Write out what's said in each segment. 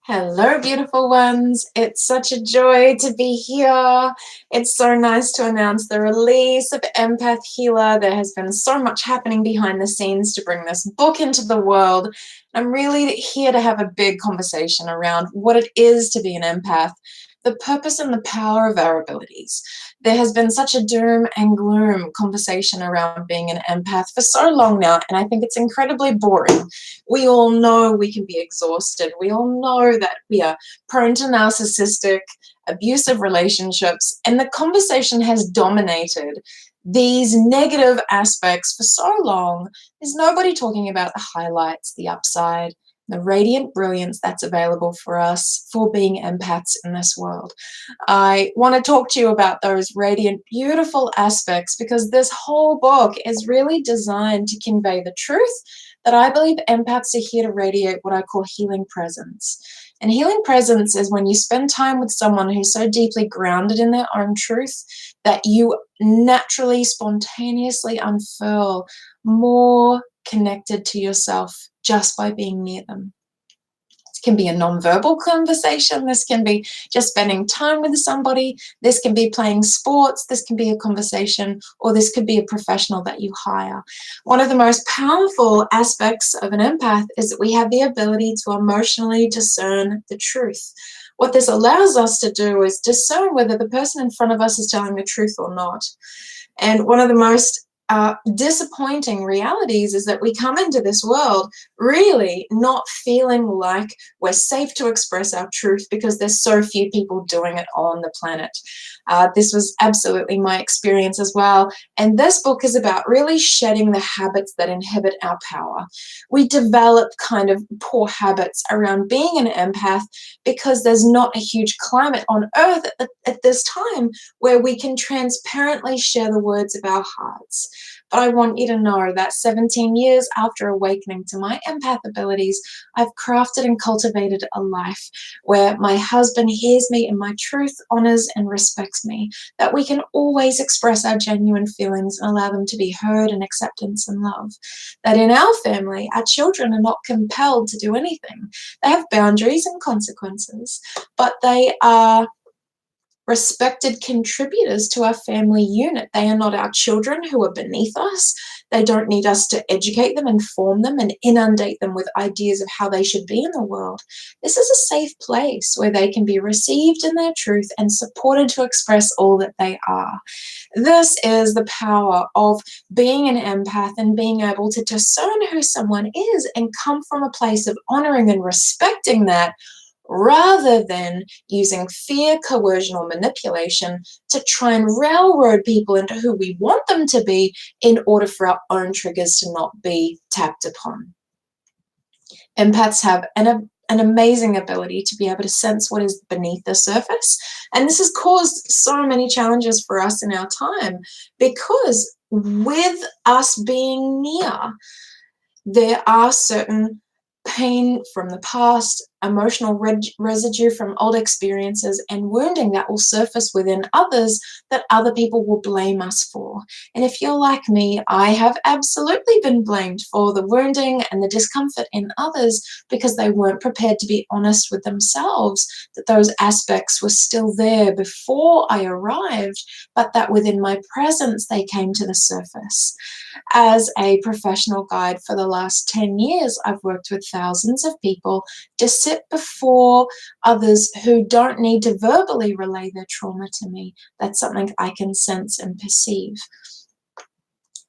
Hello, beautiful ones. It's such a joy to be here. It's so nice to announce the release of Empath Healer. There has been so much happening behind the scenes to bring this book into the world. I'm really here to have a big conversation around what it is to be an empath, the purpose and the power of our abilities. There has been such a doom and gloom conversation around being an empath for so long now, and I think it's incredibly boring. We all know we can be exhausted. We all know that we are prone to narcissistic, abusive relationships, and the conversation has dominated these negative aspects for so long. There's nobody talking about the highlights, the upside, the radiant brilliance that's available for us for being empaths in this world. I want to talk to you about those radiant, beautiful aspects because this whole book is really designed to convey the truth that I believe empaths are here to radiate what I call healing presence. And healing presence is when you spend time with someone who's so deeply grounded in their own truth that you naturally, spontaneously unfurl more connected to yourself just by being near them. This can be a non-verbal conversation. This can be just spending time with somebody. This can be playing sports. This can be a conversation, or this could be a professional that you hire. One of the most powerful aspects of an empath is that we have the ability to emotionally discern the truth. What this allows us to do is discern whether the person in front of us is telling the truth or not. And one of the most disappointing realities is that we come into this world really not feeling like we're safe to express our truth because there's so few people doing it on the planet. This was absolutely my experience as well. And this book is about really shedding the habits that inhibit our power. We develop kind of poor habits around being an empath because there's not a huge climate on earth at this time where we can transparently share the words of our hearts. But I want you to know that 17 years after awakening to my empath abilities, I've crafted and cultivated a life where my husband hears me and my truth honors and respects me, that we can always express our genuine feelings and allow them to be heard in acceptance and love. That in our family, our children are not compelled to do anything. They have boundaries and consequences, but they are respected contributors to our family unit. They are not our children who are beneath us. They don't need us to educate them, inform them, and inundate them with ideas of how they should be in the world. This is a safe place where they can be received in their truth and supported to express all that they are. This is the power of being an empath and being able to discern who someone is and come from a place of honoring and respecting that, rather than using fear, coercion, or manipulation to try and railroad people into who we want them to be in order for our own triggers to not be tapped upon. Empaths have an amazing ability to be able to sense what is beneath the surface. And this has caused so many challenges for us in our time because with us being near, there are certain pain from the past, emotional residue from old experiences, and wounding that will surface within others that other people will blame us for. And if you're like me, I have absolutely been blamed for the wounding and the discomfort in others because they weren't prepared to be honest with themselves, that those aspects were still there before I arrived, but that within my presence they came to the surface. As a professional guide for the last 10 years, I've worked with thousands of people to sit before others who don't need to verbally relay their trauma to me. That's something I can sense and perceive.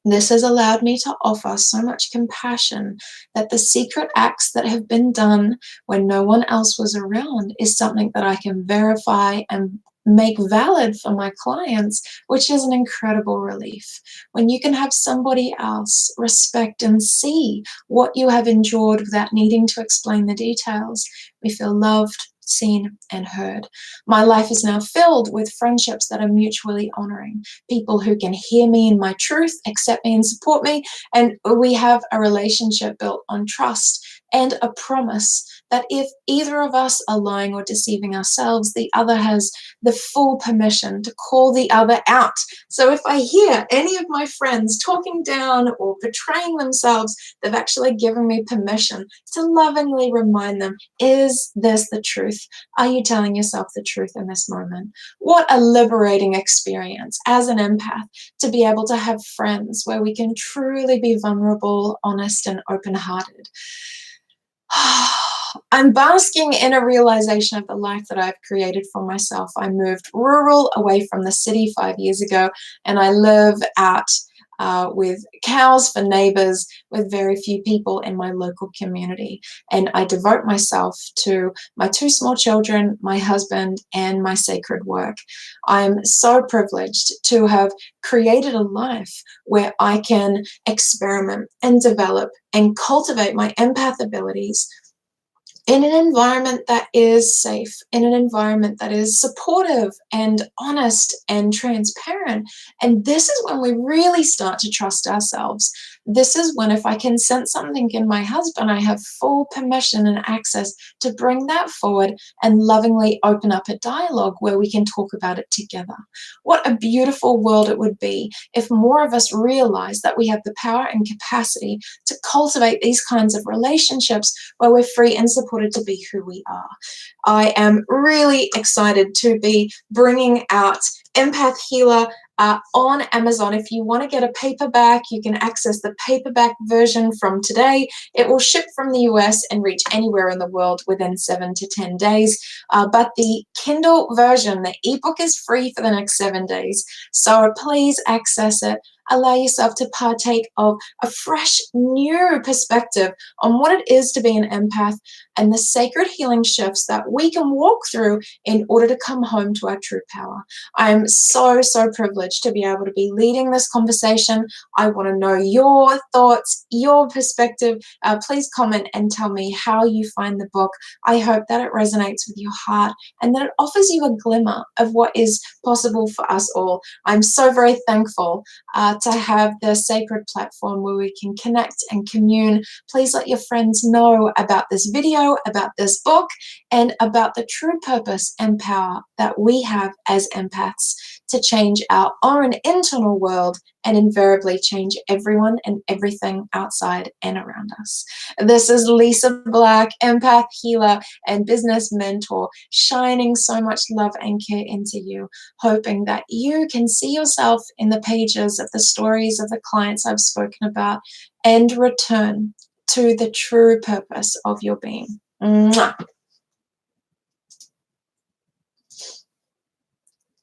This has allowed me to offer so much compassion that the secret acts that have been done when no one else was around is something that I can verify and make valid for my clients, which is an incredible relief. When you can have somebody else respect and see what you have endured without needing to explain the details, we feel loved, seen, and heard. My life is now filled with friendships that are mutually honoring, people who can hear me in my truth, accept me, and support me, and we have a relationship built on trust and a promise that if either of us are lying or deceiving ourselves, the other has the full permission to call the other out. So if I hear any of my friends talking down or betraying themselves, they've actually given me permission to lovingly remind them, is this the truth? Are you telling yourself the truth in this moment? What a liberating experience as an empath to be able to have friends where we can truly be vulnerable, honest, and open-hearted. I'm basking in a realization of the life that I've created for myself. I moved rural away from the city 5 years ago, and I live out with cows for neighbors, with very few people in my local community. And I devote myself to my 2 small children, my husband, and my sacred work. I'm so privileged to have created a life where I can experiment and develop and cultivate my empath abilities in an environment that is safe, in an environment that is supportive and honest and transparent. And this is when we really start to trust ourselves. This is when, if I can sense something in my husband, I have full permission and access to bring that forward and lovingly open up a dialogue where we can talk about it together. What a beautiful world it would be if more of us realize that we have the power and capacity to cultivate these kinds of relationships where we're free and supported to be who we are. I am really excited to be bringing out Empath Healer on Amazon. If you want to get a paperback, you can access the paperback version from today. It will ship from the US and reach anywhere in the world within 7 to 10 days. But the Kindle version, the ebook, is free for the next 7 days. So please access it. Allow yourself to partake of a fresh, new perspective on what it is to be an empath and the sacred healing shifts that we can walk through in order to come home to our true power. I am so, so privileged to be able to be leading this conversation. I want to know your thoughts, your perspective. Please comment and tell me how you find the book. I hope that it resonates with your heart and that it offers you a glimmer of what is possible for us all. I'm so very thankful to have the sacred platform where we can connect and commune. Please let your friends know about this video, about this book, and about the true purpose and power that we have as empaths to change our own internal world and invariably change everyone and everything outside and around us. This is Lysa Black, empath healer and business mentor, shining so much love and care into you, hoping that you can see yourself in the pages of the stories of the clients I've spoken about and return to the true purpose of your being. Mwah.